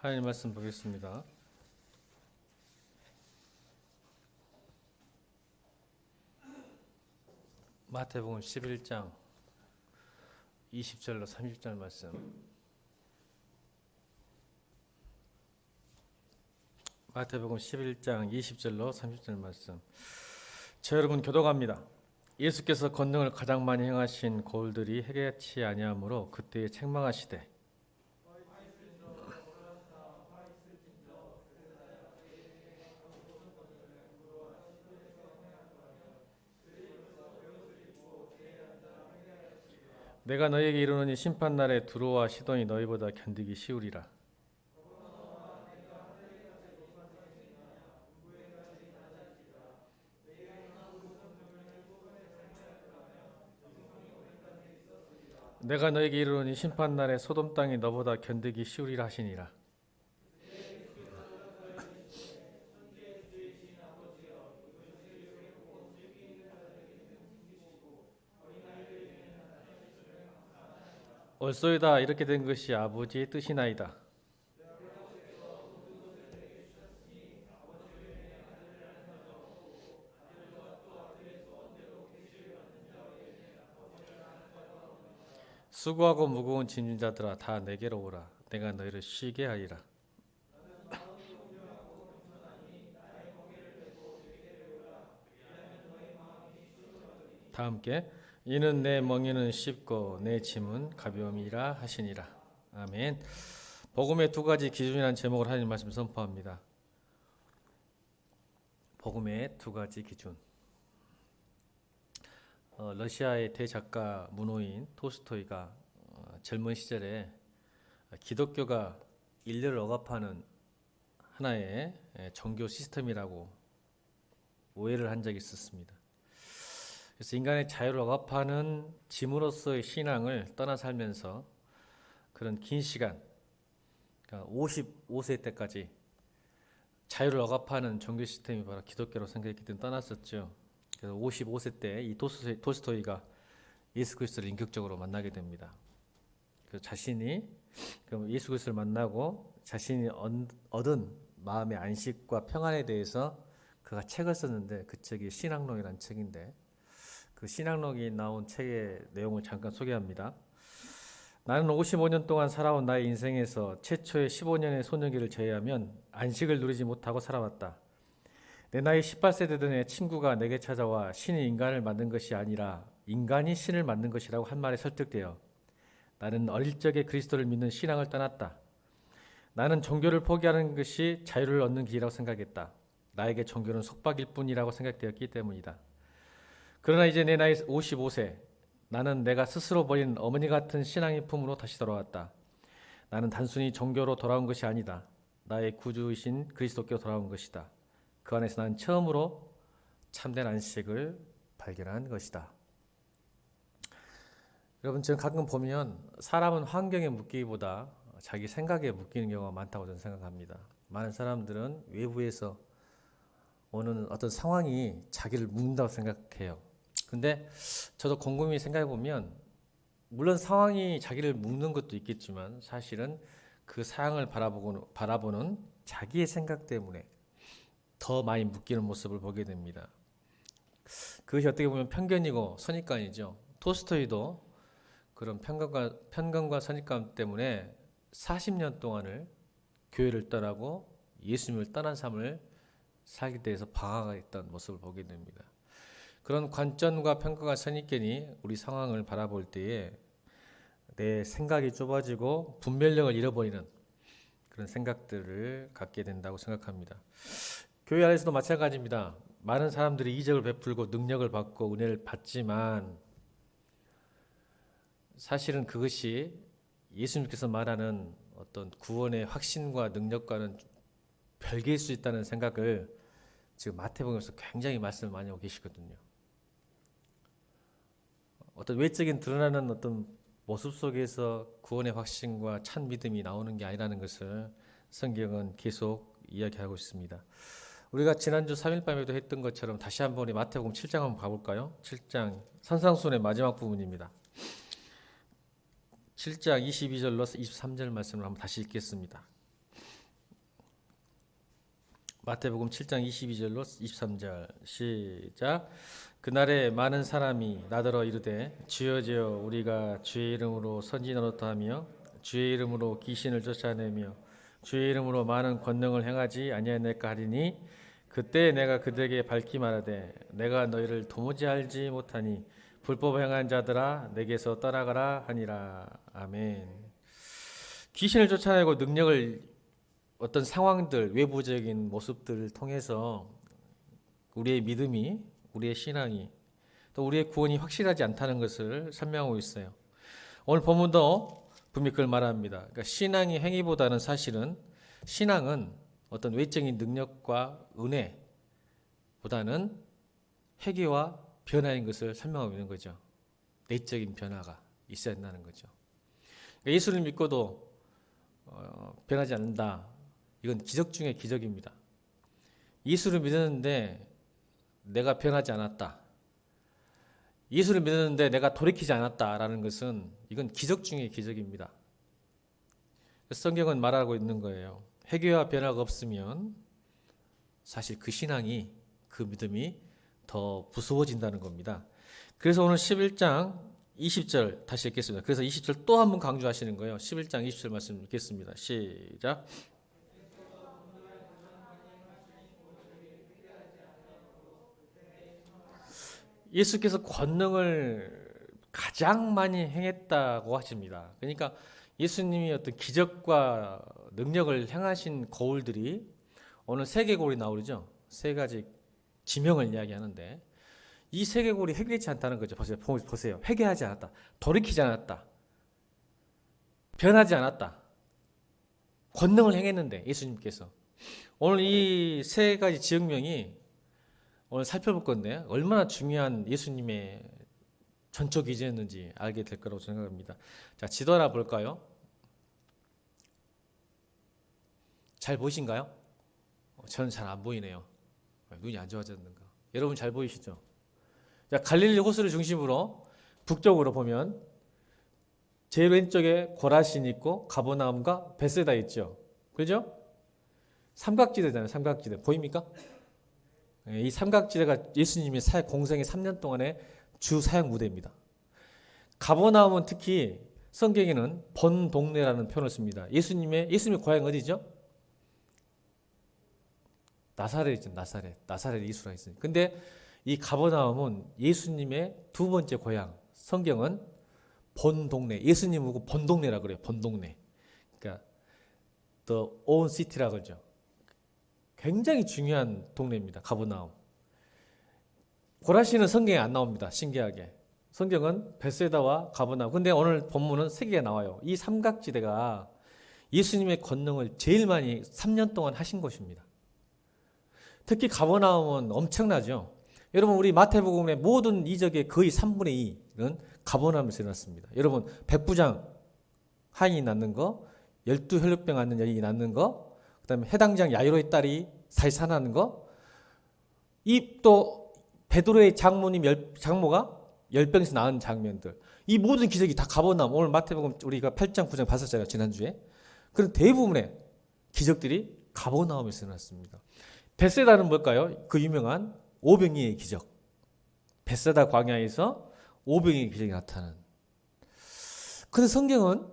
하나님 말씀 보겠습니다. 마태복음 11장 20절로 30절 말씀. 마태복음 11장 20절로 30절 말씀. 저 여러분 교도갑니다. 예수께서 권능을 가장 많이 행하신 고을들이 해결치 아니하므로 그때에 책망하시되 내가 너희에게 이르노니 심판날에 두로와 시돈이 너희보다 견디기 쉬우리라. 내가 너희에게 이르노니 심판날에 소돔 땅이 너보다 견디기 쉬우리라 하시니라. 옳소이다. 이렇게 된 것이 아버지의 뜻이나이다. 수고하고 무거운 짐진 자들아 다 내게로 오라. 내가 너희를 쉬게 하리라. 다 함께 이는 내 멍에는 쉽고 내 짐은 가벼움이라 하시니라. 아멘. 복음의 두 가지 기준이라는 제목으로 하나님 말씀 선포합니다. 복음의 두 가지 기준. 러시아의 대작가 문호인 톨스토이가 젊은 시절에 기독교가 인류를 억압하는 하나의 종교 시스템이라고 오해를 한 적이 있었습니다. 그래서 인간의 자유를 억압하는 짐으로서의 신앙을 떠나 살면서 그런 긴 시간, 그러니까 55세 때까지 자유를 억압하는 종교 시스템이 바로 기독교라고 생각했기 때문에 떠났었죠. 그래서 55세 때 이 톨스토이가 예수 그리스도를 인격적으로 만나게 됩니다. 그래서 자신이 예수 그리스도를 만나고 자신이 얻은 마음의 안식과 평안에 대해서 그가 책을 썼는데 그 책이 신앙록이라는 책인데 그 신앙록이 나온 책의 내용을 잠깐 소개합니다. 나는 55년 동안 살아온 나의 인생에서 최초의 15년의 소년기를 제외하면 안식을 누리지 못하고 살아왔다. 내 나이 18세 되던 애 친구가 내게 찾아와 신이 인간을 만든 것이 아니라 인간이 신을 만든 것이라고 한 말에 설득되어 나는 어릴 적에 그리스도를 믿는 신앙을 떠났다. 나는 종교를 포기하는 것이 자유를 얻는 길이라고 생각했다. 나에게 종교는 속박일 뿐이라고 생각되었기 때문이다. 그러나 이제 내 나이 55세, 나는 내가 스스로 버린 어머니 같은 신앙의 품으로 다시 돌아왔다. 나는 단순히 종교로 돌아온 것이 아니다. 나의 구주이신 그리스도께로 돌아온 것이다. 그 안에서 난 처음으로 참된 안식을 발견한 것이다. 여러분, 저는 가끔 보면 사람은 환경에 묶이기보다 자기 생각에 묶이는 경우가 많다고 저는 생각합니다. 많은 사람들은 외부에서 오는 어떤 상황이 자기를 묶는다고 생각해요. 근데 저도 곰곰이 생각해 보면 물론 상황이 자기를 묶는 것도 있겠지만 사실은 그 상황을 바라보는 자기의 생각 때문에 더 많이 묶이는 모습을 보게 됩니다. 그것이 어떻게 보면 편견이고 선입관이죠. 톨스토이도 그런 편견과 선입관 때문에 40년 동안을 교회를 떠나고 예수님을 떠난 삶을 살게 돼서 방황했던 모습을 보게 됩니다. 그런 관점과 편견과 선입견이 우리 상황을 바라볼 때에 내 생각이 좁아지고 분별력을 잃어버리는 그런 생각들을 갖게 된다고 생각합니다. 교회 안에서도 마찬가지입니다. 많은 사람들이 이적을 베풀고 능력을 받고 은혜를 받지만 사실은 그것이 예수님께서 말하는 어떤 구원의 확신과 능력과는 별개일 수 있다는 생각을 지금 마태복음에서 굉장히 말씀을 많이 하고 계시거든요. 어떤 외적인 드러나는 어떤 모습 속에서 구원의 확신과 참 믿음이 나오는 게 아니라는 것을 성경은 계속 이야기하고 있습니다. 우리가 지난주 3일밤에도 했던 것처럼 다시 한번 우리 마태복음 7장 한번 가볼까요? 7장 산상순의 마지막 부분입니다. 7장 22절로 23절 말씀을 한번 다시 읽겠습니다. 마태복음 7장 22절로 23절 시작. 그날에 많은 사람이 나더러 이르되 주여 주여 우리가 주의 이름으로 선지 노릇 하며 주의 이름으로 귀신을 쫓아내며 주의 이름으로 많은 권능을 행하지 아니하였나이까 하리니 그때 내가 그들에게 밝히 말하되 내가 너희를 도무지 알지 못하니 불법 행한 자들아 내게서 떠나가라 하니라. 아멘. 귀신을 쫓아내고 능력을 어떤 상황들, 외부적인 모습들을 통해서 우리의 믿음이, 우리의 신앙이, 또 우리의 구원이 확실하지 않다는 것을 설명하고 있어요. 오늘 본문도 분명히 그걸 말합니다. 그러니까 신앙의 행위보다는 사실은 신앙은 어떤 외적인 능력과 은혜보다는 회개와 변화인 것을 설명하고 있는 거죠. 내적인 변화가 있어야 한다는 거죠. 그러니까 예수를 믿고도 변하지 않는다. 이건 기적 중에 기적입니다. 예수를 믿었는데 내가 변하지 않았다. 예수를 믿었는데 내가 돌이키지 않았다라는 것은 이건 기적 중에 기적입니다. 성경은 말하고 있는 거예요. 회개와 변화가 없으면 사실 그 신앙이, 그 믿음이 더 무서워진다는 겁니다. 그래서 오늘 11장 20절 다시 읽겠습니다. 그래서 20절 또 한 번 강조하시는 거예요. 11장 20절 말씀 읽겠습니다. 시작. 예수께서 권능을 가장 많이 행했다고 하십니다. 그러니까 예수님이 어떤 기적과 능력을 행하신 거울들이 오늘 세 개 거울이 나오죠. 세 가지 지명을 이야기하는데 이 세 개 거울이 회개치 않다는 거죠. 보세요. 회개하지 않았다. 돌이키지 않았다. 변하지 않았다. 권능을 행했는데 예수님께서 오늘 이 세 가지 지역명이 오늘 살펴볼 건데 얼마나 중요한 예수님의 전적 기제였는지 알게 될 거라고 생각합니다. 자, 지도 하나 볼까요? 잘 보이신가요? 저는 잘 안 보이네요. 눈이 안 좋아졌는가? 여러분 잘 보이시죠? 자, 갈릴리 호수를 중심으로 북쪽으로 보면 제일 왼쪽에 고라신 있고 가버나움과 베세다 있죠. 그죠? 삼각지대잖아요. 삼각지대 보입니까? 이 삼각지대가 예수님의 공생의 3년 동안의 주 사역 무대입니다. 가버나움은 특히 성경에는 본 동네라는 표현을 씁니다. 예수님의 고향 어디죠? 나사렛이죠. 나사렛 이수라 있어요. 근데 이 가버나움은 예수님의 두 번째 고향. 성경은 본 동네. 예수님하고 본 동네라 그래요. 본 동네. 그러니까 the own city라 그러죠. 굉장히 중요한 동네입니다. 가버나움. 고라신은 성경에 안 나옵니다. 신기하게. 성경은 베세다와 가버나움. 근데 오늘 본문은 세 개가 나와요. 이 삼각지대가 예수님의 권능을 제일 많이 3년 동안 하신 곳입니다. 특히 가버나움은 엄청나죠. 여러분 우리 마태복음의 모든 이적의 거의 3분의 2는 가버나움에서 일어났습니다. 여러분 백부장 하인이 낳는 거, 12혈루병 앓는 여인이 낳는 거, 그 다음에 해당장 야이로의 딸이 살산하는 거, 이 또 베드로의 장모가 열병에서 낳은 장면들, 이 모든 기적이 다 가버나움. 오늘 마태복음 우리가 8장 9장 봤었잖아요. 지난주에. 그런 대부분의 기적들이 가버나움에서 일어났습니다. 베세다는 뭘까요? 그 유명한 오병이의 기적. 베세다 광야에서 오병이의 기적이 나타나는. 그런데 성경은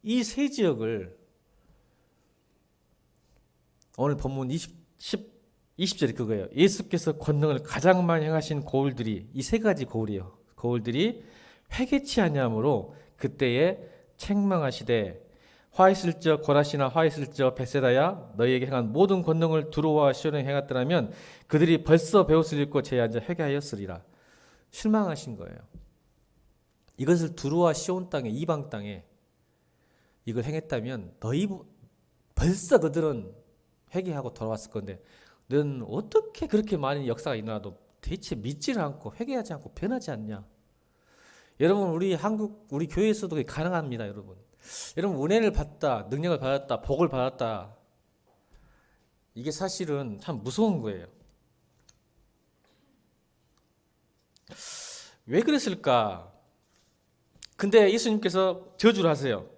이 세 지역을 오늘 본문 20절이 그거예요. 예수께서 권능을 가장 많이 행하신 거울들이 이 세 가지 거울이에요. 거울들이 회개치 아니함으로 그때에 책망하시되 화 있을 적 고라시나 화 있을 적 베세다야 너희에게 행한 모든 권능을 두루와 시온에 행했더라면 그들이 벌써 베옷을 입고 제에 앉아 회개하였으리라. 실망하신 거예요. 이것을 두루와 시온 땅에 이방 땅에 이걸 행했다면 벌써 그들은 회개하고 돌아왔을 건데 너는 어떻게 그렇게 많은 역사가 일어나도 대체 믿지를 않고 회개하지 않고 변하지 않냐? 여러분 우리 교회에서도 그게 가능합니다. 여러분 은혜를 받다, 능력을 받았다, 복을 받았다. 이게 사실은 참 무서운 거예요. 왜 그랬을까? 근데 예수님께서 저주를 하세요.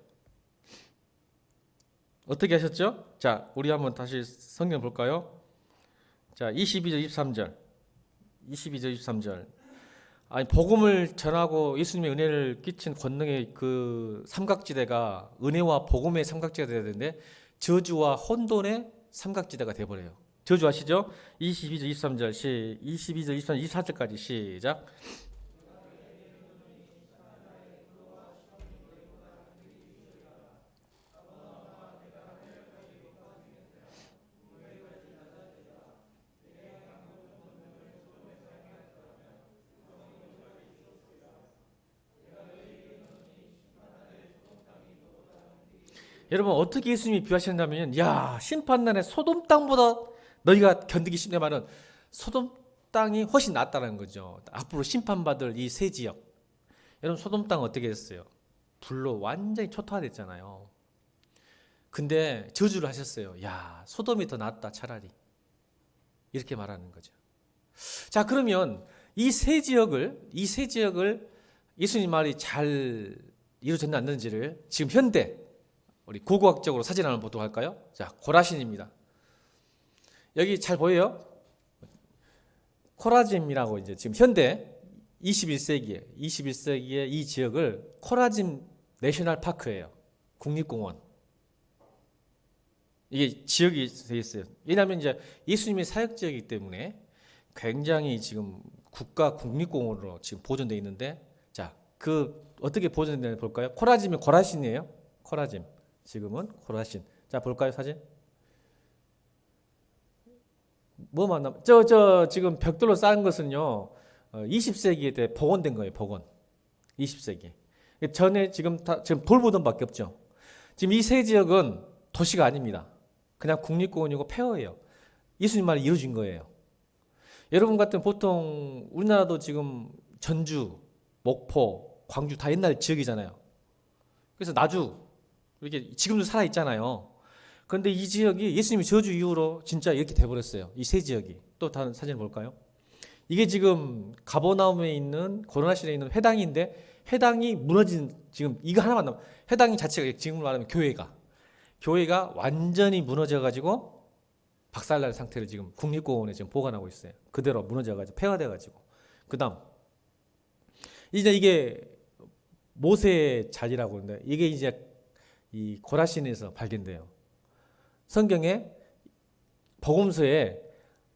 어떻게 하셨죠? 자, 우리 한번 다시 성경 볼까요? 자, 22절, 23절. 22절, 23절. 아니, 복음을 전하고 예수님의 은혜를 끼친 권능의 그 삼각지대가 은혜와 복음의 삼각지대가 되어야 되는데 저주와 혼돈의 삼각지대가 돼버려요. 저주 아시죠? 22절, 23절, 22절, 23절, 24절까지 시작. 여러분 어떻게 예수님이 비유하셨냐면, 야, 심판날에 소돔 땅보다 너희가 견디기 쉽네 말은 소돔 땅이 훨씬 낫다는 거죠. 앞으로 심판받을 이 새 지역. 여러분 소돔 땅 어떻게 됐어요? 불로 완전히 초토화됐잖아요. 근데 저주를 하셨어요. 야, 소돔이 더 낫다 차라리. 이렇게 말하는 거죠. 자, 그러면 이 새 지역을 예수님 말이 잘 이루어졌나 안 되는지를 지금 현대 우리 고고학적으로 사진 한번 보도록 할까요? 자, 고라신입니다. 여기 잘 보여요? 코라짐이라고 이제 지금 현대 21세기에 이 지역을 코라짐 내셔널 파크예요. 국립공원. 이게 지역이 되어 있어요. 왜냐하면 이제 예수님의 사역 지역이기 때문에 굉장히 지금 국가 국립공원으로 지금 보존되어 있는데, 자, 그 어떻게 보존되는지 볼까요? 코라짐이 고라신이에요. 코라짐. 지금은 고라신. 자, 볼까요, 사진? 뭐만 남? 지금 벽돌로 쌓은 것은요, 20세기에 때 복원된 거예요, 복원. 20세기. 전에 지금 돌보던밖에 없죠. 지금 이 세 지역은 도시가 아닙니다. 그냥 국립공원이고 폐허예요. 예수님 말이 이루어진 거예요. 여러분 같은 보통 우리나라도 지금 전주, 목포, 광주 다 옛날 지역이잖아요. 그래서 나주 이렇게 지금도 살아 있잖아요. 그런데 이 지역이 예수님의 저주 이후로 진짜 이렇게 돼버렸어요. 이 세 지역이. 또 다른 사진을 볼까요? 이게 지금 가버나움에 있는 고르나실에 있는 회당인데 회당이 무너진 지금 이거 하나만 남아. 회당이 자체가 지금 말하면 교회가 완전히 무너져가지고 박살날 상태를 지금 국립공원에 지금 보관하고 있어요. 그대로 무너져가지고 폐허돼가지고. 그다음 이제 이게 모세의 자리라고 하는데 이게 이제 이 고라신에서 발견돼요. 성경에 복음서에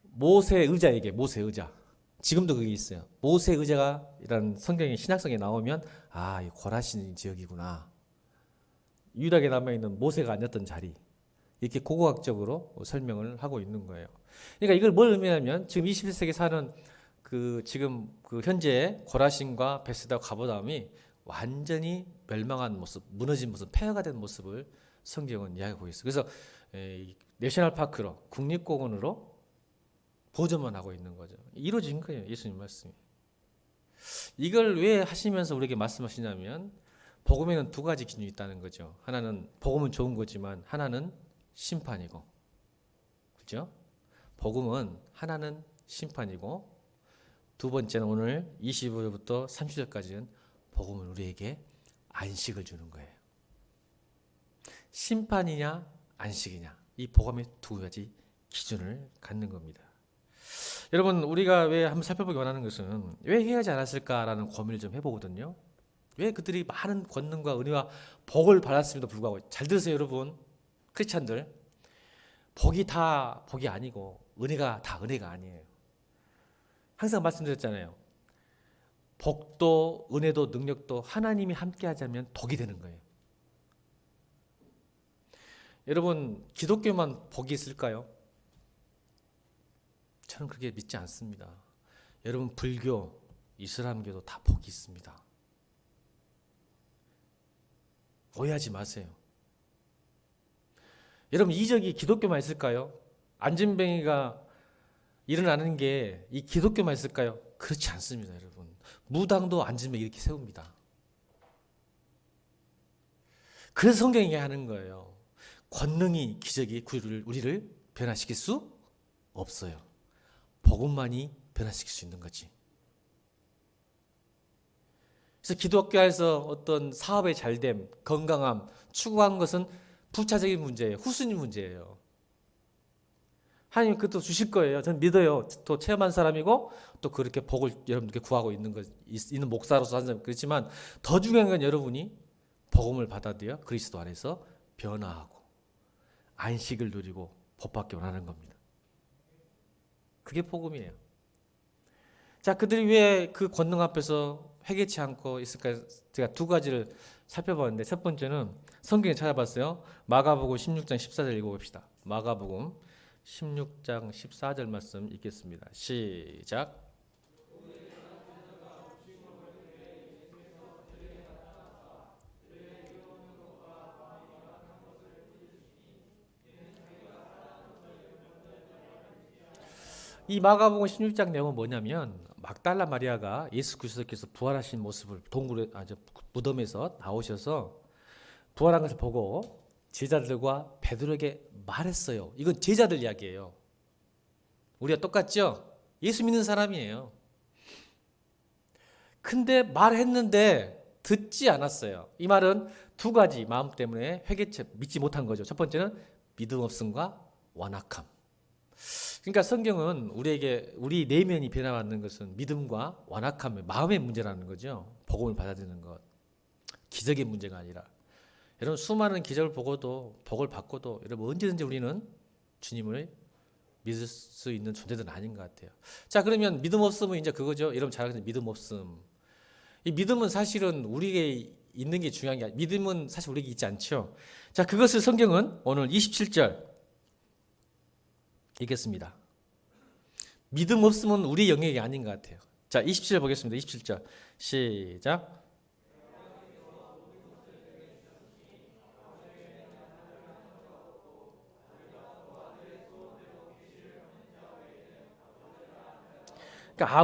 모세 의자. 지금도 그게 있어요. 모세 의자가 이런 성경의 신약성에 나오면 아, 이 고라신 지역이구나. 유일하게 남아있는 모세가 앉았던 자리. 이렇게 고고학적으로 설명을 하고 있는 거예요. 그러니까 이걸 뭘 의미하냐면 지금 21세기 사는 지금 현재 고라신과 베스다 가버나움이 완전히 멸망한 모습, 무너진 모습, 폐허가 된 모습을 성경은 이야기하고 있어요. 그래서 내셔널파크로, 국립공원으로 보존만 하고 있는 거죠. 이루어진 거예요, 예수님 말씀이. 이걸 왜 하시면서 우리에게 말씀하시냐면 복음에는 두 가지 기준이 있다는 거죠. 하나는 복음은 좋은 거지만 하나는 심판이고, 그죠? 복음은 하나는 심판이고, 두 번째는 오늘 25절부터 30절까지는 복음은 우리에게 안식을 주는 거예요. 심판이냐 안식이냐, 이 복음의 두 가지 기준을 갖는 겁니다. 여러분, 우리가 왜 한번 살펴보기 원하는 것은 왜 해야지 않았을까라는 고민을 좀 해보거든요. 왜 그들이 많은 권능과 은혜와 복을 받았음에도 불구하고, 잘 들으세요 여러분, 크리스찬들, 복이 다 복이 아니고 은혜가 다 은혜가 아니에요. 항상 말씀드렸잖아요. 복도 은혜도 능력도 하나님이 함께 하자면 복이 되는 거예요. 여러분, 기독교만 복이 있을까요? 저는 그렇게 믿지 않습니다. 여러분, 불교, 이슬람교도 다 복이 있습니다. 오해하지 마세요. 여러분, 이적이 기독교만 있을까요? 안진뱅이가 일어나는 게 이 기독교만 있을까요? 그렇지 않습니다, 여러분. 무당도 안진뱅이 이렇게 세웁니다. 그래서 성경이 하는 거예요. 권능이, 기적이 우리를 변화시킬 수 없어요. 복음만이 변화시킬 수 있는 거지. 그래서 기독교에서 어떤 사업의 잘됨, 건강함 추구한 것은 부차적인 문제예요. 후순위 문제예요. 하나님 그것도 주실 거예요. 저는 믿어요. 또 체험한 사람이고 또 그렇게 복을 여러분들께 구하고 있는 목사로서 한 사람. 그렇지만 더 중요한 건 여러분이 복음을 받아들여 그리스도 안에서 변화하고 안식을 누리고 복받기 원하는 겁니다. 그게 복음이에요. 자, 그들이 왜 그 권능 앞에서 회개치 않고 있을까요? 제가 두 가지를 살펴봤는데, 첫 번째는 성경에 찾아봤어요. 마가복음 16장 14절 읽어봅시다. 마가복음 16장 14절 말씀 읽겠습니다. 시작. 이 마가복음 16장 내용은 뭐냐면, 막달라 마리아가 예수 그리스도께서 부활하신 모습을 무덤에서 나오셔서 부활한 것을 보고 제자들과 베드로에게 말했어요. 이건 제자들 이야기예요. 우리가 똑같죠? 예수 믿는 사람이에요. 근데 말했는데 듣지 않았어요. 이 말은 두 가지 마음 때문에 회개치 믿지 못한 거죠. 첫 번째는 믿음 없음과 완악함. 그러니까 성경은 우리 내면이 변화받는 것은 믿음과 완악함의 마음의 문제라는 거죠. 복음을 받아들이는 것. 기적의 문제가 아니라. 여러분 수많은 기적을 보고도 복을 받고도 여러분 언제든지 우리는 주님을 믿을 수 있는 존재들은 아닌 것 같아요. 자, 그러면 믿음 없음은 이제 그거죠. 여러분 잘 아시는 믿음 없음. 이 믿음은 사실은 우리에게 있는 게 중요한 게 아니라 믿음은 사실 우리에게 있지 않죠. 자, 그것을 성경은 오늘 27절 읽겠습니다. 믿음 없음은 우리 영역이 아닌 것 같아요. 자, 27절 보겠습니다. 27절 시작. 그러니까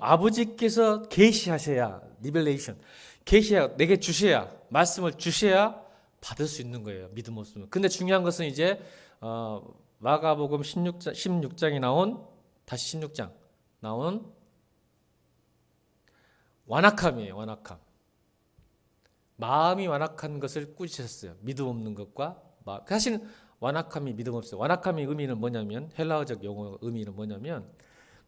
아버지께서 계시하셔야 리벨레이션 계시야 내게 주셔야 말씀을 주셔야 받을 수 있는 거예요. 믿음 없으면. 근데 중요한 것은 이제 마가복음 16장이 나온 다시 16장 나온 완악함이에요. 완악함. 마음이 완악한 것을 꾸짖으셨어요. 믿음 없는 것과 사실 완악함이 믿음 없어요. 완악함의 의미는 뭐냐면 헬라어적 용어 의미는 뭐냐면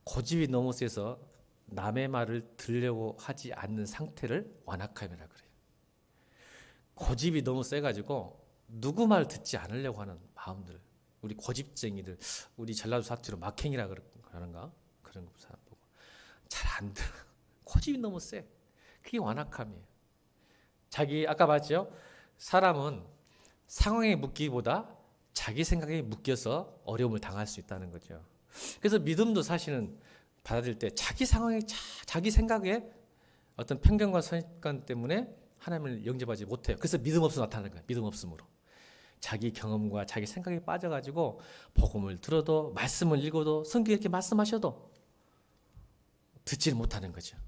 고집이 너무 세서 남의 말을 들으려고 하지 않는 상태를 완악함이라 그래요. 고집이 너무 세가지고 누구 말 듣지 않으려고 하는 마음들. 우리 고집쟁이들, 우리 전라도 사투리로 막행이라 그러는가? 그런 사람 보고 잘 안 들어. 고집이 너무 세. 그게 완악함이에요. 아까 봤죠? 사람은 상황에 묶기보다 자기 생각에 묶여서 어려움을 당할 수 있다는 거죠. 그래서 믿음도 사실은 받아들일 때 자기 상황에 자기 생각에 어떤 편견과 선입관 때문에 하나님을 영접하지 못해요. 그래서 믿음 없어 나타나는 거예요. 믿음 없음으로. 자기 경험과 자기 생각에 빠져가지고 복음을 들어도 말씀을 읽어도 성경 이렇게 말씀하셔도 듣지를 못하는 거죠.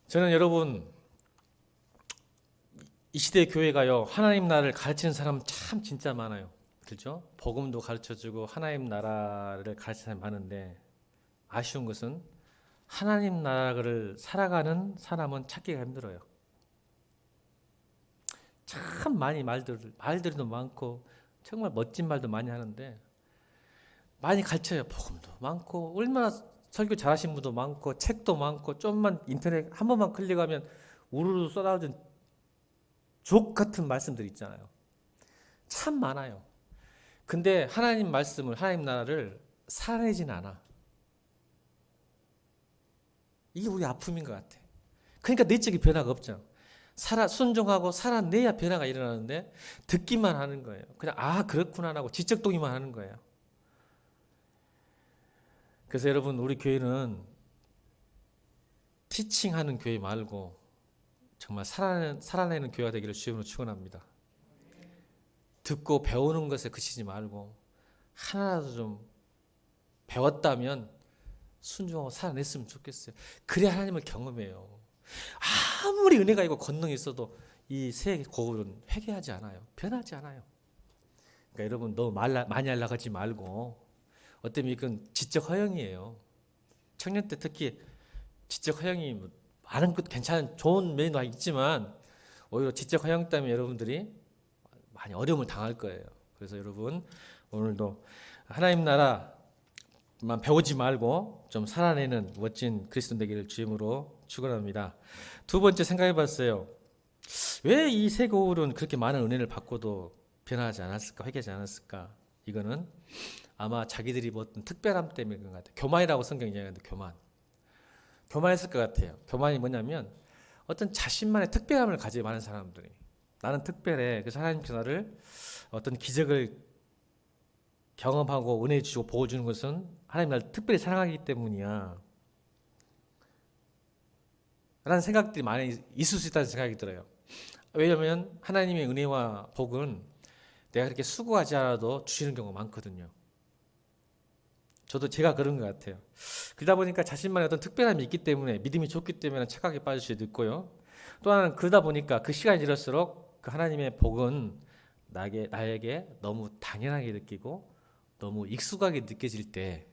저는 여러분 이 시대 교회가요 하나님 나라를 가르치는 사람 참 진짜 많아요. 그렇죠? 복음도 가르쳐주고 하나님 나라를 가르치는 사람이 많은데 아쉬운 것은 하나님 나라를 살아가는 사람은 찾기가 힘들어요. 참 많이 말들도 많고 정말 멋진 말도 많이 하는데 많이 가르쳐요. 복음도 많고 얼마나 설교 잘하신 분도 많고 책도 많고 좀만 인터넷 한 번만 클릭하면 우르르 쏟아진 족 같은 말씀들 있잖아요. 참 많아요. 근데 하나님 말씀을 하나님 나라를 살아내지는 않아. 이게 우리 아픔인 것 같아. 그러니까 내적인 변화가 없죠. 순종하고 살아내야 변화가 일어나는데 듣기만 하는 거예요. 그냥 그렇구나 하고 지적 동의만 하는 거예요. 그래서 여러분 우리 교회는 티칭하는 교회 말고 정말 살아내는 교회가 되기를 주님으로 축원합니다. 듣고 배우는 것에 그치지 말고 하나라도 좀 배웠다면 순종하고 살아냈으면 좋겠어요. 그래야 하나님을 경험해요. 아무리 은혜가 있고 권능이 있어도 이 새 고울은 회개하지 않아요. 변하지 않아요. 그러니까 여러분 너무 많이 연락하지 말고 어때면 이건 지적 허영이에요. 청년 때 특히 지적 허영이 많은 것 괜찮은 좋은 면도 있지만 오히려 지적 허영 때문에 여러분들이 많이 어려움을 당할 거예요. 그래서 여러분 오늘도 하나님 나라만 배우지 말고 좀 살아내는 멋진 그리스도 되기를 주임으로 축원합니다. 두 번째 생각해 봤어요. 왜 이 세 거울은 그렇게 많은 은혜를 받고도 변하지 않았을까, 회개하지 않았을까? 이거는 아마 자기들이 뭐 어떤 특별함 때문인 것 같아요. 교만이라고 성경이 이야기하는데 교만했을 것 같아요. 교만이 뭐냐면 어떤 자신만의 특별함을 가지고 많은 사람들이 나는 특별해. 그래서 하나님께서 나를 어떤 기적을 경험하고 은혜 주시고 보호 주는 것은 하나님 나를 특별히 사랑하기 때문이야 라는 생각들이 많이 있을 수 있다는 생각이 들어요. 왜냐하면 하나님의 은혜와 복은 내가 그렇게 수고하지 않아도 주시는 경우가 많거든요. 저도 제가 그런 것 같아요. 그러다 보니까 자신만의 어떤 특별함이 있기 때문에 믿음이 좋기 때문에 착각에 빠질 수도 있고요. 또 하나는 그러다 보니까 그 시간이 지날수록 그 하나님의 복은 나에게 너무 당연하게 느끼고 너무 익숙하게 느껴질 때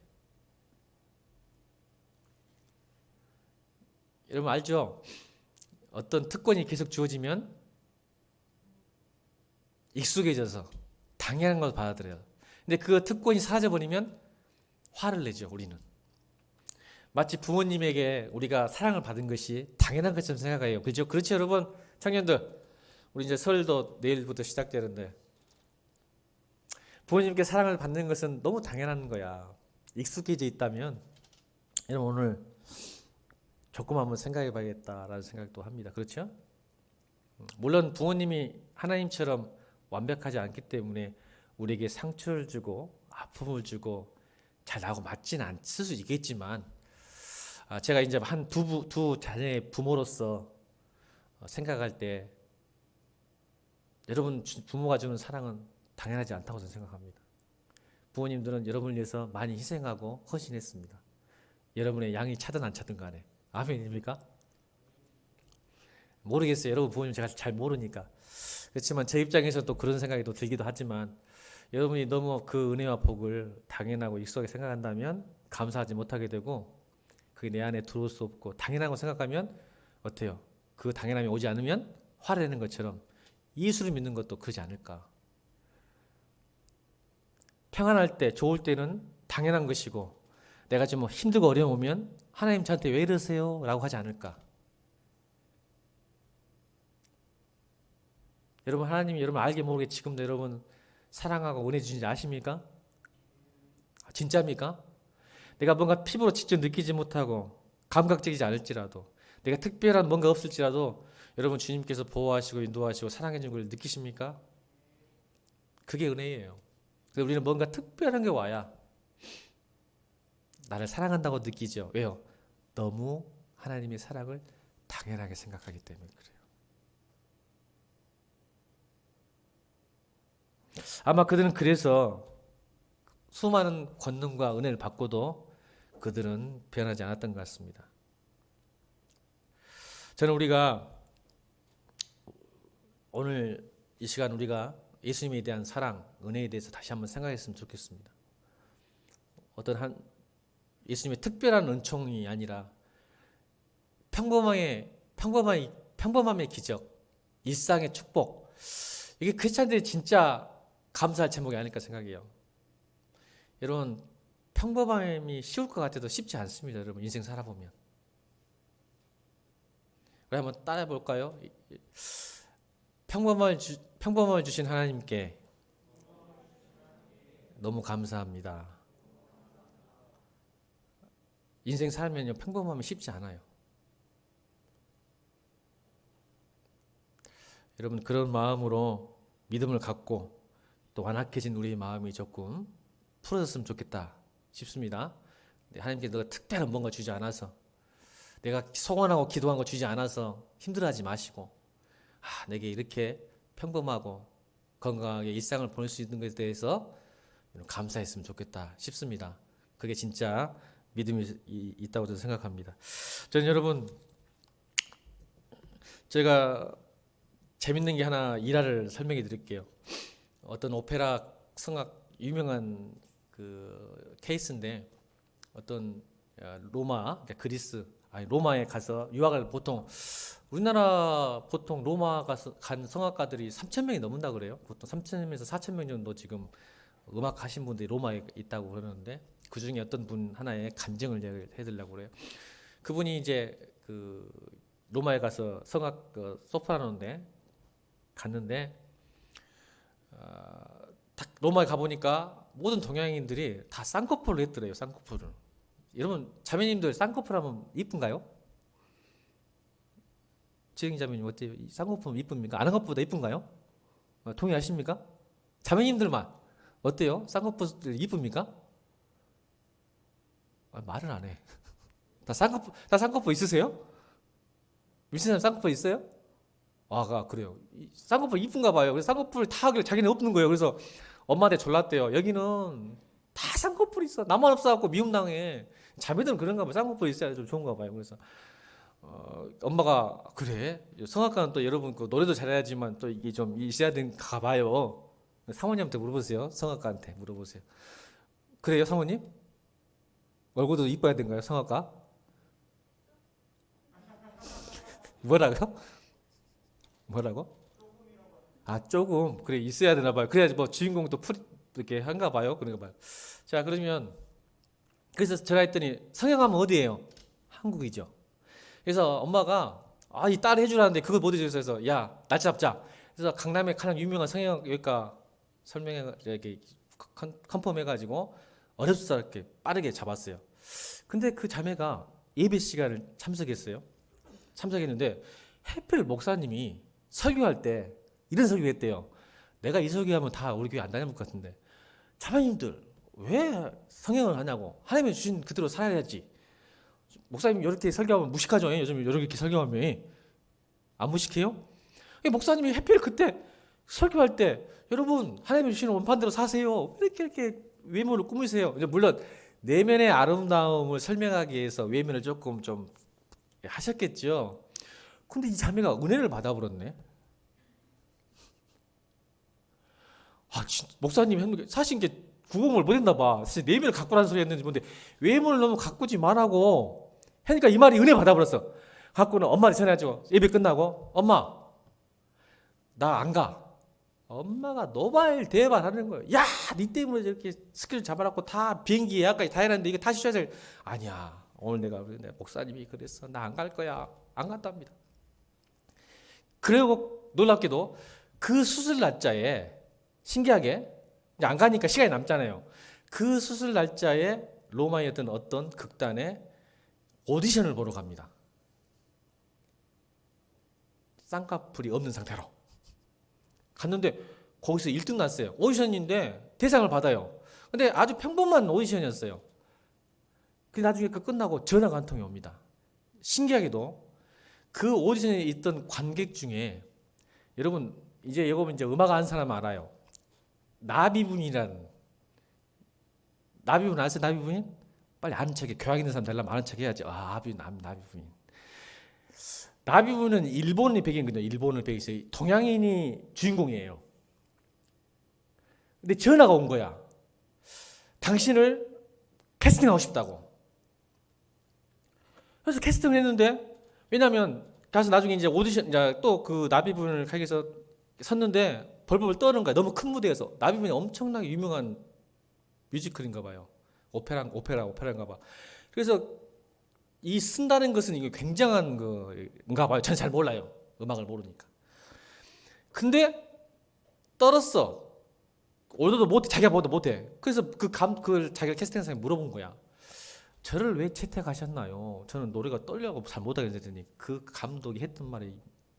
여러분 알죠? 어떤 특권이 계속 주어지면 익숙해져서 당연한 걸 받아들여요. 근데 그 특권이 사라져버리면 화를 내죠. 우리는 마치 부모님에게 우리가 사랑을 받은 것이 당연한 것처럼 생각해요. 그렇죠? 그렇죠 여러분? 청년들 우리 이제 설도 내일부터 시작되는데 부모님께 사랑을 받는 것은 너무 당연한 거야. 익숙해져 있다면 여러분 오늘 조금 한번 생각해 봐야겠다라는 생각도 합니다. 그렇죠? 물론 부모님이 하나님처럼 완벽하지 않기 때문에 우리에게 상처를 주고 아픔을 주고 잘 나하고 맞지는 않을 수 있겠지만 제가 이제 두 자녀의 부모로서 생각할 때 여러분 부모가 주는 사랑은 당연하지 않다고 저는 생각합니다. 부모님들은 여러분을 위해서 많이 희생하고 헌신했습니다. 여러분의 양이 차든 안 차든 간에. 아멘입니까? 모르겠어요. 여러분 부모님 제가 잘 모르니까. 그렇지만 제 입장에서 또 그런 생각이 또 들기도 하지만 여러분이 너무 그 은혜와 복을 당연하고 익숙하게 생각한다면 감사하지 못하게 되고 그게 내 안에 들어올 수 없고 당연하고 생각하면 어때요? 그 당연함이 오지 않으면 화를 내는 것처럼 예수를 믿는 것도 그러지 않을까? 평안할 때, 좋을 때는 당연한 것이고 내가 좀 힘들고 어려우면 하나님 저한테 왜 이러세요? 라고 하지 않을까? 여러분 하나님이 여러분 알게 모르게 지금도 여러분 사랑하고 은혜 주신지 아십니까? 진짜입니까? 내가 뭔가 피부로 직접 느끼지 못하고 감각적이지 않을지라도 내가 특별한 뭔가 없을지라도 여러분 주님께서 보호하시고 인도하시고 사랑해 준 걸 느끼십니까? 그게 은혜예요. 그래서 우리는 뭔가 특별한 게 와야 나를 사랑한다고 느끼죠. 왜요? 너무 하나님의 사랑을 당연하게 생각하기 때문에 그래요. 아마 그들은 그래서 수많은 권능과 은혜를 받고도 그들은 변하지 않았던 것 같습니다. 저는 우리가 오늘 이 시간 우리가 예수님에 대한 사랑, 은혜에 대해서 다시 한번 생각했으면 좋겠습니다. 어떤 예수님의 특별한 은총이 아니라 평범함의 기적, 일상의 축복. 이게 크리스찬들이 진짜 감사할 제목이 아닐까 생각해요. 여러분 평범함이 쉬울 것 같아도 쉽지 않습니다. 여러분 인생 살아보면. 우리 한번 따라해 볼까요? 평범함을 주신 하나님께 너무 감사합니다. 인생 살면요 평범함이 쉽지 않아요. 여러분 그런 마음으로 믿음을 갖고 또 완악해진 우리의 마음이 조금 풀어졌으면 좋겠다 싶습니다. 하나님께 너가 특별한 뭔가 주지 않아서 내가 소원하고 기도한 거 주지 않아서 힘들어하지 마시고 내게 이렇게 평범하고 건강하게 일상을 보낼 수 있는 것에 대해서 감사했으면 좋겠다 싶습니다. 그게 진짜 믿음이 있다고 저는 생각합니다. 저는 여러분 제가 재밌는 게 하나 일화를 설명해 드릴게요. 어떤 오페라 성악 유명한 그 케이스인데 어떤 로마에 가서 유학을 보통 우리나라 보통 로마 간 성악가들이 3천 명이 넘는다 그래요. 보통 3천에서 4천 명 정도 지금 음악 하신 분들이 로마에 있다고 그러는데 그 중에 어떤 분 하나의 간증을 해드리려고 그래요. 그분이 이제 그 로마에 가서 성악 소프라노인데 갔는데 딱 로마에 가보니까 모든 동양인들이 다 쌍꺼풀을 했더래요. 쌍꺼풀을. 여러분 자매님들 쌍꺼풀 하면 이쁜가요? 지영이 자매님 어때요? 쌍꺼풀 이쁩니까? 안 한 것보다 이쁜가요? 동의하십니까? 자매님들만 어때요? 쌍꺼풀 이쁩니까? 말을 안 해. 다 쌍꺼풀 있으세요? 미친사람 쌍꺼풀 있어요? 그래요. 쌍꺼풀 이쁜가 봐요. 그래서 쌍꺼풀 다 하길래 자기는 없는 거예요. 그래서 엄마한테 졸랐대요. 여기는 다 쌍꺼풀 있어. 나만 없어갖고 미움당해. 자매들은 그런가 봐요. 쌍꺼풀 있어야 좀 좋은가 봐요. 그래서 엄마가 그래. 성악가는 또 여러분 그 노래도 잘해야지만 또 이게 좀 있어야 되는가 봐요. 사모님한테 물어보세요. 성악가한테 물어보세요. 그래요, 사모님? 얼굴도 이뻐야 되는가요, 성악가? 뭐라고? 뭐라고? 조금 그래 있어야 되나 봐요. 그래야지 뭐 주인공도 이렇게 한가 봐요. 그런가 봐요. 자, 그러면 그래서 제가 했더니 성형하면 어디예요? 한국이죠. 그래서 엄마가 이 딸 해주라는데 그걸 못 해줘서 해서 야 날짜 잡자. 그래서 강남에 가장 유명한 성형외과 설명해 이렇게 컨펌해가지고 어렵게 빠르게 잡았어요. 근데 그 자매가 예배 시간을 참석했는데 해필 목사님이 설교할 때 이런 설교했대요. 내가 이 설교하면 다 우리 교회 안 다닐 것 같은데 자매님들 왜 성형을 하냐고. 하나님이 주신 그대로 살아야지. 목사님 이렇게 설교하면 무식하죠. 요즘 이렇게 설교하면 안 무식해요? 목사님이 해필 그때 설교할 때 여러분 하나님이 주시는 원판대로 사세요. 이렇게 외모를 꾸미세요. 물론 내면의 아름다움을 설명하기 위해서 외면을 조금 좀 하셨겠죠. 근데 이 자매가 은혜를 받아버렸네. 목사님 했는 게 사실 이게 구공을 못했나 봐. 사실 내면을 가꾸라는 소리 했는지 뭔데 외모를 너무 가꾸지 말라고 하니까 이 말이 은혜 받아버렸어. 갖고는 엄마한테 전화해줘. 예배 끝나고 엄마 나 안 가. 엄마가 노발 대발 하는 거예요. 야, 니 때문에 저렇게 스케줄 잡아놨고 다 비행기 예약까지 다 해놨는데 이거 다시 쉬어야 돼. 아니야. 오늘 내가 목사님이 그랬어. 나 안 갈 거야. 안 간답니다. 그리고 놀랍게도 그 수술 날짜에 신기하게 이제 안 가니까 시간이 남잖아요. 그 수술 날짜에 로마에 어떤 극단에 오디션을 보러 갑니다. 쌍꺼풀이 없는 상태로 갔는데 거기서 1등 났어요. 오디션인데 대상을 받아요. 근데 아주 평범한 오디션이었어요. 그 나중에 끝나고 전화가 한 통이 옵니다. 신기하게도 그 오디션에 있던 관객 중에 여러분 이제 음악 아는 사람 알아요. 나비분이라는 나비분 아세요? 나비분인? 빨리 아는 척해. 교양 있는 사람 되려면 아는 척 해야지. 나비분인. 나비분은 일본이 배경이거든요. 일본을 배경에서 동양인이 주인공이에요. 근데 전화가 온 거야. 당신을 캐스팅하고 싶다고. 그래서 캐스팅을 했는데 왜냐면 가서 나중에 이제 오디션 이제 또 그 나비분을 가기 위해서 섰는데 벌벌 떠는 거야. 너무 큰 무대에서. 나비분이 엄청나게 유명한 뮤지컬인가 봐요. 오페라인가 봐. 그래서 이 쓴다는 것은 이게 굉장한 건가 봐요. 저는 잘 몰라요. 음악을 모르니까. 근데 떨었어. 오늘도 못해. 자기가 못해. 그래서 그걸 자기가 캐스팅한 사람이 물어본 거야. 저를 왜 채택하셨나요? 저는 노래가 떨려고 잘 못하겠더니 그 감독이 했던 말이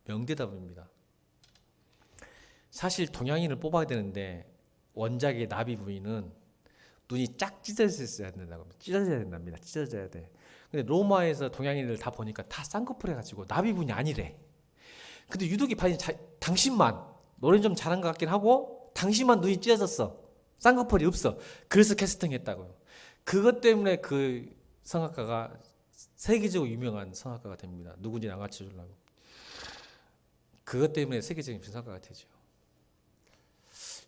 명대답입니다. 사실 동양인을 뽑아야 되는데 원작의 나비 부인은 눈이 짝 찢어져야 된다고. 찢어져야 된답니다. 찢어져야 돼. 근데 로마에서 동양인을 다 보니까 다 쌍꺼풀 해가지고 나비 부인이 아니래. 근데 유독이 당신만 노래 좀 잘한 것 같긴 하고 당신만 눈이 찢어졌어. 쌍꺼풀이 없어. 그래서 캐스팅했다고요. 그것 때문에 그 성악가가 세계적으로 유명한 성악가가 됩니다. 누군지 안 가르쳐주려고. 그것 때문에 세계적인 성악가가 되죠.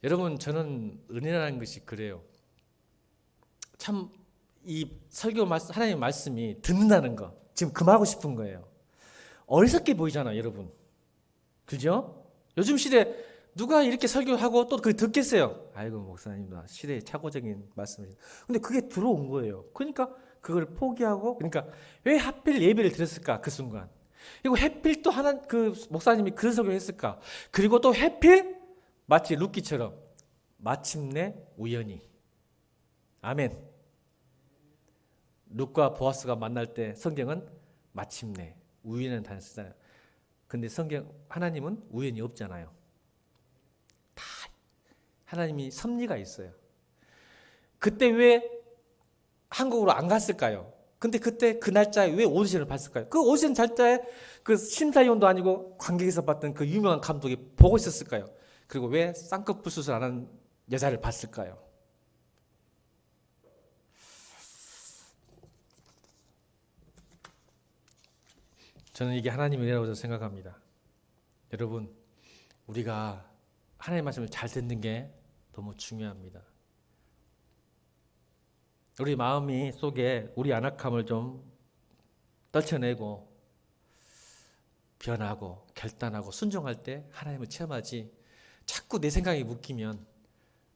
여러분 저는 은혜라는 것이 그래요. 참 이 설교 말씀 하나님의 말씀이 듣는다는 거 지금 그 말하고 싶은 거예요. 어리석게 보이잖아요, 여러분. 그죠? 요즘 시대 누가 이렇게 설교하고 또 그 듣겠어요? 아이고, 목사님도 시대의 착오적인 말씀이죠. 근데 그게 들어온 거예요. 그러니까 그걸 포기하고, 그러니까 왜 하필 예배를 드렸을까? 그 순간. 그리고 하필 또 하나, 그 목사님이 그런 설교를 했을까? 그리고 또 하필 마치 루키처럼 마침내 우연히. 아멘. 룻과 보아스가 만날 때 성경은 마침내 우연한 단어 쓰잖아요. 근데 성경 하나님은 우연이 없잖아요. 다 하나님이 섭리가 있어요. 그때 왜 한국으로 안 갔을까요? 근데 그때 그 날짜에 왜 오디션을 봤을까요? 그 오디션 날짜에 그 심사위원도 아니고 관객에서 봤던 그 유명한 감독이 보고 있었을까요? 그리고 왜 쌍꺼풀 수술 안 한 여자를 봤을까요? 저는 이게 하나님의 은혜라고 생각합니다. 여러분, 우리가 하나님의 말씀을 잘 듣는 게 너무 중요합니다. 우리 마음이 속에 우리 안악함을 좀 떨쳐내고 변하고 결단하고 순종할 때 하나님을 체험하지, 자꾸 내 생각이 묶이면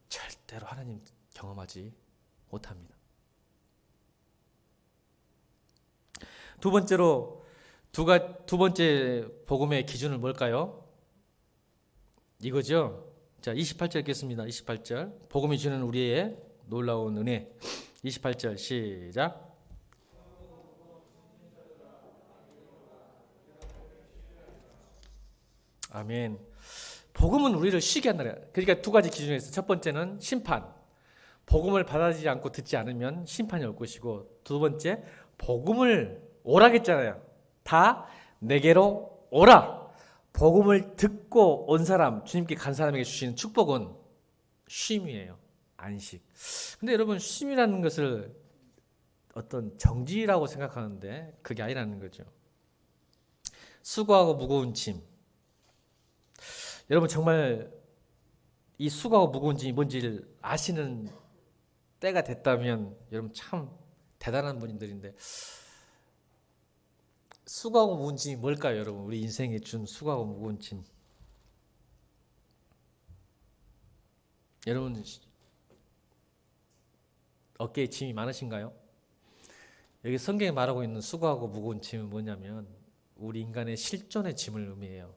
절대로 하나님 경험하지 못합니다. 두 번째로 두 번째 복음의 기준은 뭘까요? 이거죠. 자, 28절 읽겠습니다. 28절. 복음이 주는 우리의 놀라운 은혜. 28절 시작. 아멘. 복음은 우리를 쉬게 한다. 그러니까 두 가지 기준이 있어요. 첫 번째는 심판. 복음을 받아들이지 않고 듣지 않으면 심판이 올 것이고, 두 번째, 복음을 오라겠잖아요. 다 내게로 오라. 복음을 듣고 온 사람, 주님께 간 사람에게 주시는 축복은 쉼이에요. 안식. 근데 여러분, 쉼이라는 것을 어떤 정지라고 생각하는데 그게 아니라는 거죠. 수고하고 무거운 짐. 여러분, 정말 이 수고하고 무거운 짐이 뭔지를 아시는 때가 됐다면 여러분 참 대단한 분들인데, 수고하고 무거운 짐이 뭘까요, 여러분? 우리 인생에 준 수고하고 무거운 짐. 여러분, 어깨에 짐이 많으신가요? 여기 성경에 말하고 있는 수고하고 무거운 짐은 뭐냐면 우리 인간의 실존의 짐을 의미해요.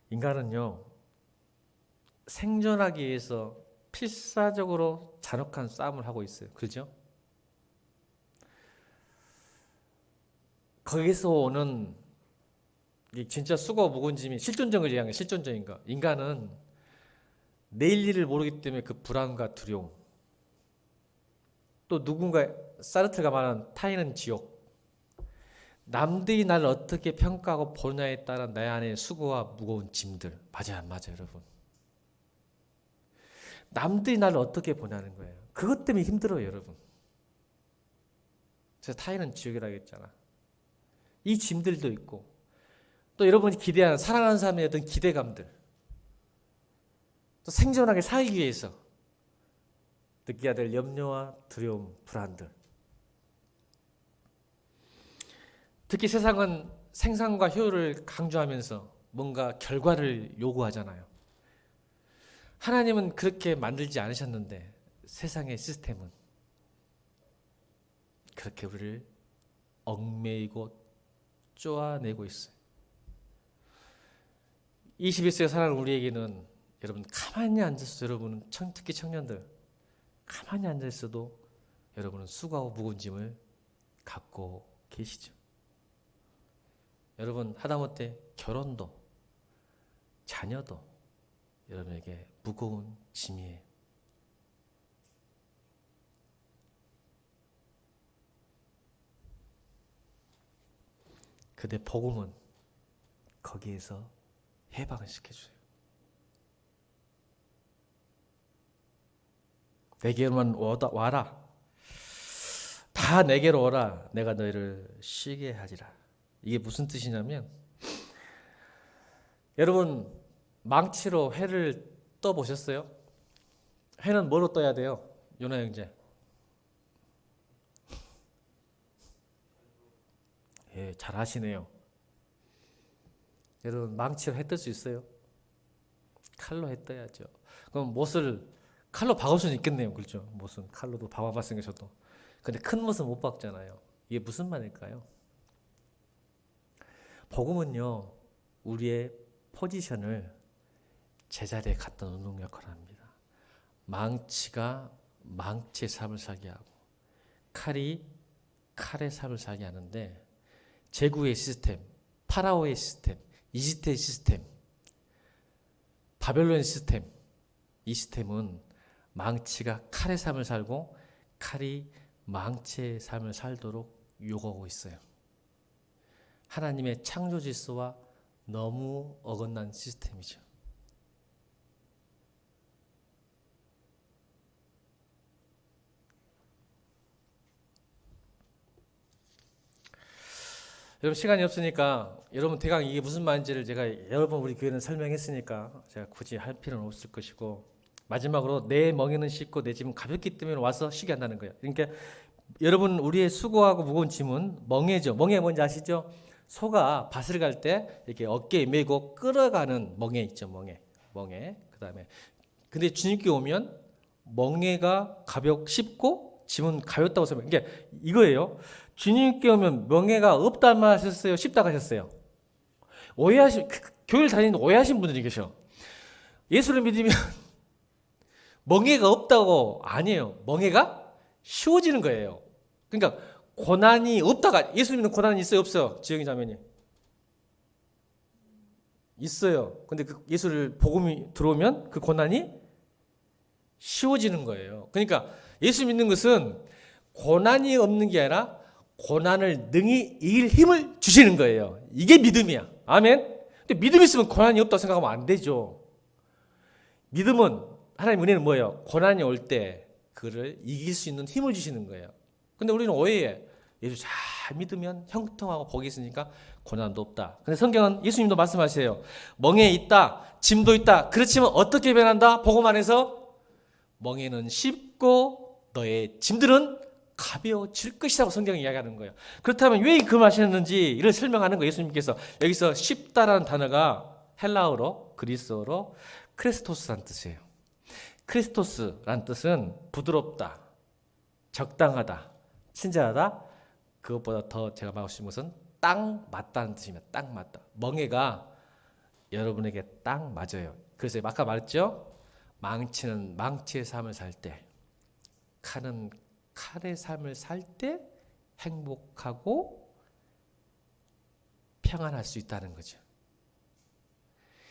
인간은요, 생존하기 위해서 필사적으로 잔혹한 싸움을 하고 있어요. 그렇죠? 거기서 오는 진짜 수고하고 무거운 짐이 실존적인 걸 얘기하는 거예요. 실존적인 거. 인간은 내일 일을 모르기 때문에 그 불안과 두려움. 또 누군가, 사르트가 말한 타인은 지옥. 남들이 나를 어떻게 평가하고 보느냐에 따라 내 안에 수고와 무거운 짐들. 맞아요, 안 맞아요, 여러분? 남들이 나를 어떻게 보냐는 거예요. 그것 때문에 힘들어요, 여러분. 그래서 타인은 지옥이라고 했잖아. 이 짐들도 있고, 또 여러분이 기대하는, 사랑하는 사람의 어떤 기대감들, 또 생존하게 살기 위해서 느껴야 될 염려와 두려움, 불안들. 특히 세상은 생산과 효율을 강조하면서 뭔가 결과를 요구하잖아요. 하나님은 그렇게 만들지 않으셨는데 세상의 시스템은 그렇게 우리를 얽매이고 쪼아내고 있어요. 21세기에 살아가는 우리에게는 여러분 가만히 앉아서, 여러분은 특히 청년들 가만히 앉아있어도 여러분은 수고하고 무거운 짐을 갖고 계시죠. 여러분, 하다못해 결혼도 자녀도 여러분에게 무거운 짐이에요. 근데 복음은 거기에서 해방을 시켜줘요. 내게로만 와라. 다 내게로 오라. 내가 너희를 쉬게 하리라. 이게 무슨 뜻이냐면, 여러분 망치로 회를 떠 보셨어요? 회는 뭐로 떠야 돼요? 요나 형제. 예, 잘 하시네요. 여러분 망치로 해 뜰 수 있어요? 칼로 해 떠야죠. 그럼 못을 칼로 박을 수는 있겠네요. 그렇죠? 못은 칼로도 박아봤으니까 저도. 근데 큰 못은 못 박잖아요. 이게 무슨 말일까요? 복음은요, 우리의 포지션을 제자리에 갖다 놓는 역할을 합니다. 망치가 망치의 삶을 살게 하고 칼이 칼의 삶을 살게 하는데, 제국의 시스템, 파라오의 시스템, 이집트의 시스템, 바벨론의 시스템, 이 시스템은 망치가 칼의 삶을 살고 칼이 망치의 삶을 살도록 요구하고 있어요. 하나님의 창조 질서와 너무 어긋난 시스템이죠. 여러분 시간이 없으니까 여러분 대강 이게 무슨 말인지를 제가 여러 번 우리 교회는 설명했으니까 제가 굳이 할 필요는 없을 것이고, 마지막으로 내 멍에는 쉽고 내 짐은 가볍기 때문에 와서 쉬게 한다는 거예요. 그러니까 여러분 우리의 수고하고 무거운 짐은 멍에죠. 멍에 뭔지 아시죠? 소가 밭을 갈 때 이렇게 어깨에 메고 끌어가는 멍에 있죠. 멍에. 그다음에 근데 주님께 오면 멍에가 쉽고 짐은 가볍다고 설명. 그러니까 이거예요. 주님께 오면 멍에가 없다는 말 하셨어요? 쉽다 하셨어요? 교회를 다니는 오해하신 분들이 계셔. 예수를 믿으면 멍에가 없다고 아니에요. 멍에가 쉬워지는 거예요. 그러니까 고난이 없다가, 예수 믿는 고난이 있어요? 없어요? 지영이 자매님. 있어요. 근데 그 예수를 복음이 들어오면 그 고난이 쉬워지는 거예요. 그러니까 예수 믿는 것은 고난이 없는 게 아니라 고난을 능히 이길 힘을 주시는 거예요. 이게 믿음이야. 아멘. 근데 믿음 있으면 고난이 없다고 생각하면 안 되죠. 믿음은, 하나님 은혜는 뭐예요? 고난이 올 때 그를 이길 수 있는 힘을 주시는 거예요. 근데 우리는 오해해. 예수 잘 믿으면 형통하고 복이 있으니까 고난도 없다. 근데 성경은 예수님도 말씀하세요. 멍에 있다, 짐도 있다. 그렇지만 어떻게 변한다? 복음 안에서 멍에는 쉽고 너의 짐들은 가벼워질 것이라고 성경이 이야기하는 거예요. 그렇다면 왜 그 말씀하셨는지 이를 설명하는 거예요. 예수님께서 여기서 쉽다라는 단어가 헬라어로, 그리스어로 크리스토스라는 뜻이에요. 크리스토스라는 뜻은 부드럽다, 적당하다, 친절하다. 그것보다 더 제가 말하고 싶은 것은 딱 맞다는 뜻입니다. 딱 맞다. 멍에가 여러분에게 딱 맞아요. 그래서 아까 말했죠? 망치는 망치의 삶을 살 때, 칼은 칼의 삶을 살 때 행복하고 평안할 수 있다는 거죠.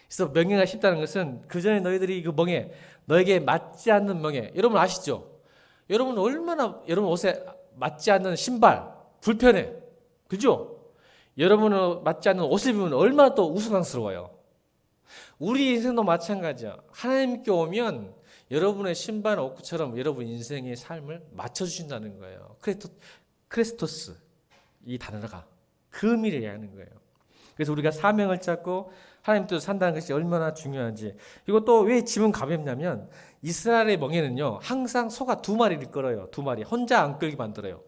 그래서 멍에가 쉽다는 것은 그 전에 너희들이 그 멍에, 너에게 맞지 않는 멍에, 여러분 아시죠? 여러분 얼마나 여러분 옷에 맞지 않는 신발 불편해, 그죠? 여러분은 맞지 않는 옷을 입으면 얼마나 또 우스꽝스러워요. 우리 인생도 마찬가지야. 하나님께 오면 여러분의 신발 옷처럼 여러분 인생의 삶을 맞춰주신다는 거예요. 크리스토스, 이 단어가 그 의미를 이야기하는 거예요. 그래서 우리가 사명을 찾고 하나님 뜻대로 산다는 것이 얼마나 중요한지. 그리고 또 왜 짐은 가볍냐면, 이스라엘의 멍에는요 항상 소가 두 마리를 끌어요. 두 마리, 혼자 안 끌게 만들어요.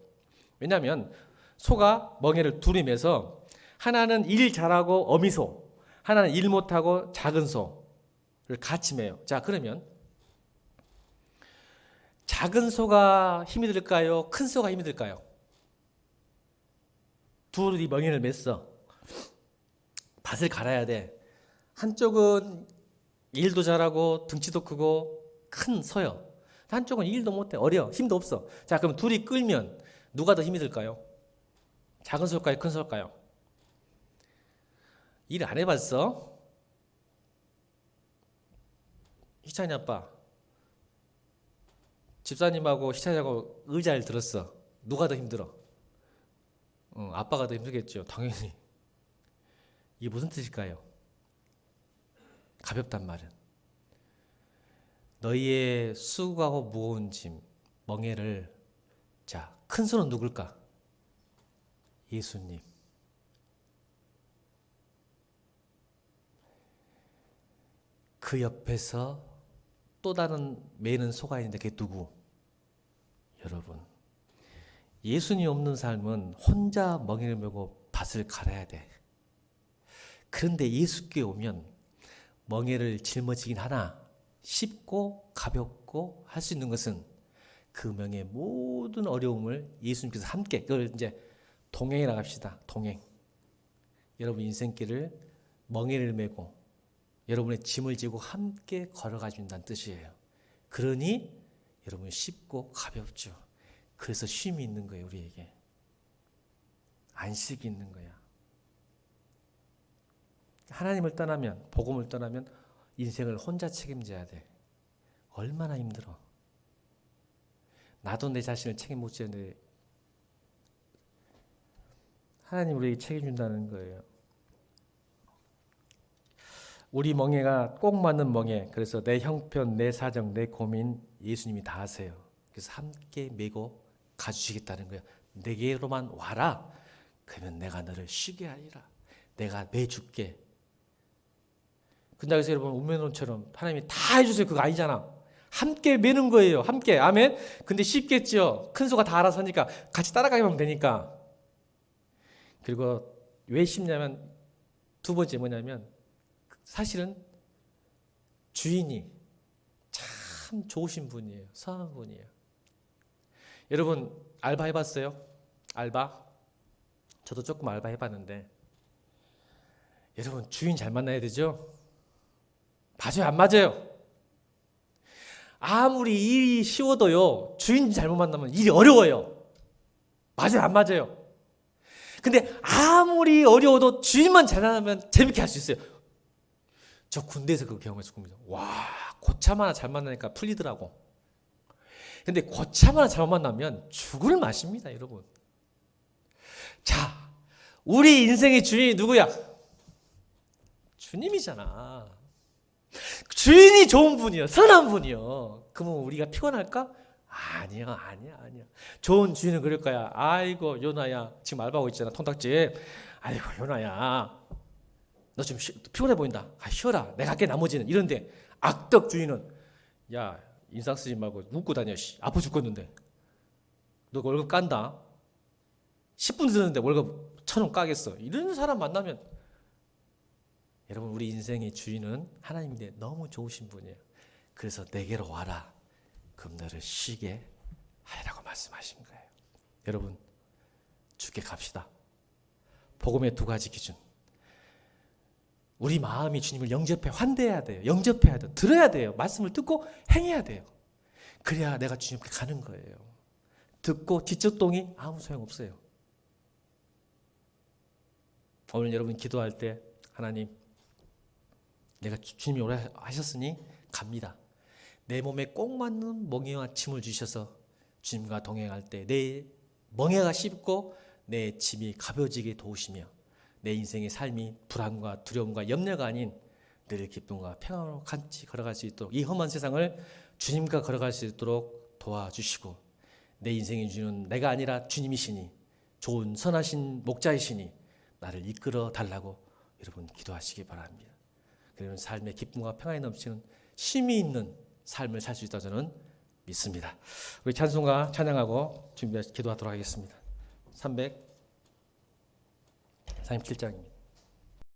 왜냐하면 소가 멍에를 둘이 매서 하나는 일 잘하고 어미소, 하나는 일 못하고 작은 소를 같이 매요. 자, 그러면 작은 소가 힘이 들까요? 큰 소가 힘이 들까요? 둘이 멍에를 맸어. 밭을 갈아야 돼. 한쪽은 일도 잘하고 등치도 크고 큰 소요. 한쪽은 일도 못해, 어려, 힘도 없어. 자, 그럼 둘이 끌면 누가 더 힘이 들까요? 작은 소일까요? 큰 소일까요? 일 안 해봤어? 희찬이 아빠, 집사님하고 희찬이하고 의자를 들었어. 누가 더 힘들어? 아빠가 더 힘들겠죠. 당연히. 이게 무슨 뜻일까요? 가볍단 말은 너희의 수고하고 무거운 짐, 멍에를, 자, 큰 손은 누굴까? 예수님. 그 옆에서 또 다른 매는 소가 있는데 그게 누구? 여러분. 예수님 없는 삶은 혼자 멍에를 메고 밭을 갈아야 돼. 그런데 예수께 오면 멍에를 짊어지긴 하나 쉽고 가볍고 할 수 있는 것은 그 멍의 모든 어려움을 예수님께서 함께, 그걸 이제 동행이라고 합시다. 동행. 여러분 인생길을 멍에를 메고 여러분의 짐을 지고 함께 걸어가 준다는 뜻이에요. 그러니 여러분이 쉽고 가볍죠. 그래서 쉼이 있는 거예요. 우리에게 안식이 있는 거야. 하나님을 떠나면, 복음을 떠나면 인생을 혼자 책임져야 돼. 얼마나 힘들어. 나도 내 자신을 책임 못 지는데 하나님 우리에게 책임준다는 거예요. 우리 멍에가 꼭 맞는 멍에, 그래서 내 형편, 내 사정, 내 고민 예수님이 다 아세요. 그래서 함께 메고 가주시겠다는 거예요. 내게로만 와라. 그러면 내가 너를 쉬게 하리라. 내가 매줄게. 근데 그래서 여러분 운명론처럼 하나님이 다 해주세요. 그거 아니잖아. 함께 매는 거예요. 함께. 아멘. 근데 쉽겠죠. 큰 소가 다 알아서 하니까 같이 따라가기만 하면 되니까. 그리고 왜 쉽냐면 두 번째 뭐냐면 사실은 주인이 참 좋으신 분이에요. 선한 분이에요. 여러분 알바 해봤어요? 알바? 저도 조금 알바 해봤는데 여러분 주인 잘 만나야 되죠? 맞아요? 안 맞아요? 아무리 일이 쉬워도요 주인 잘못 만나면 일이 어려워요. 맞아요? 안 맞아요? 근데 아무리 어려워도 주인만 잘 만나면 재밌게 할 수 있어요. 저 군대에서 그 경험했습니다. 와, 고참 하나 잘 만나니까 풀리더라고. 근데 고참 하나 잘못 만나면 죽을 맛입니다, 여러분. 자, 우리 인생의 주인이 누구야? 주님이잖아. 주인이 좋은 분이요, 선한 분이요. 그러면 우리가 피곤할까? 아니야. 좋은 주인은 그럴 거야. 아이고 요나야, 지금 알바하고 있잖아, 통닭집. 아이고 요나야, 너 지금 피곤해 보인다. 쉬어라. 내가 할게 나머지는. 이런데 악덕 주인은 야 인상 쓰지 말고 묻고 다녀. 아파 죽겠는데. 너 월급 깐다. 10분 드는데 월급 1,000원 까겠어. 이런 사람 만나면 여러분 우리 인생의 주인은 하나님인데 너무 좋으신 분이에요. 그래서 내게로 와라. 그럼 너를 쉬게 하리라고 말씀하신 거예요. 여러분 주께 갑시다. 복음의 두 가지 기준. 우리 마음이 주님을 영접해 환대해야 돼요. 영접해야 돼요. 들어야 돼요. 말씀을 듣고 행해야 돼요. 그래야 내가 주님께 가는 거예요. 듣고 뒷젖동이 아무 소용없어요. 오늘 여러분 기도할 때 하나님 내가 주님이 오라 하셨으니 갑니다. 내 몸에 꼭 맞는 멍에와 짐을 주셔서 주님과 동행할 때 내 멍에가 쉽고 내 짐이 가벼워지게 도우시며 내 인생의 삶이 불안과 두려움과 염려가 아닌 늘 기쁨과 평안으로 같이 걸어갈 수 있도록 이 험한 세상을 주님과 걸어갈 수 있도록 도와주시고 내 인생의 주는 내가 아니라 주님이시니 좋은 선하신 목자이시니 나를 이끌어 달라고 여러분 기도하시기 바랍니다. 그러면 삶의 기쁨과 평안이 넘치는 쉼이 있는 삶을 살 수 있다고 저는 믿습니다. 우리 찬송가 찬양하고 기도하도록 하겠습니다. 347장입니다.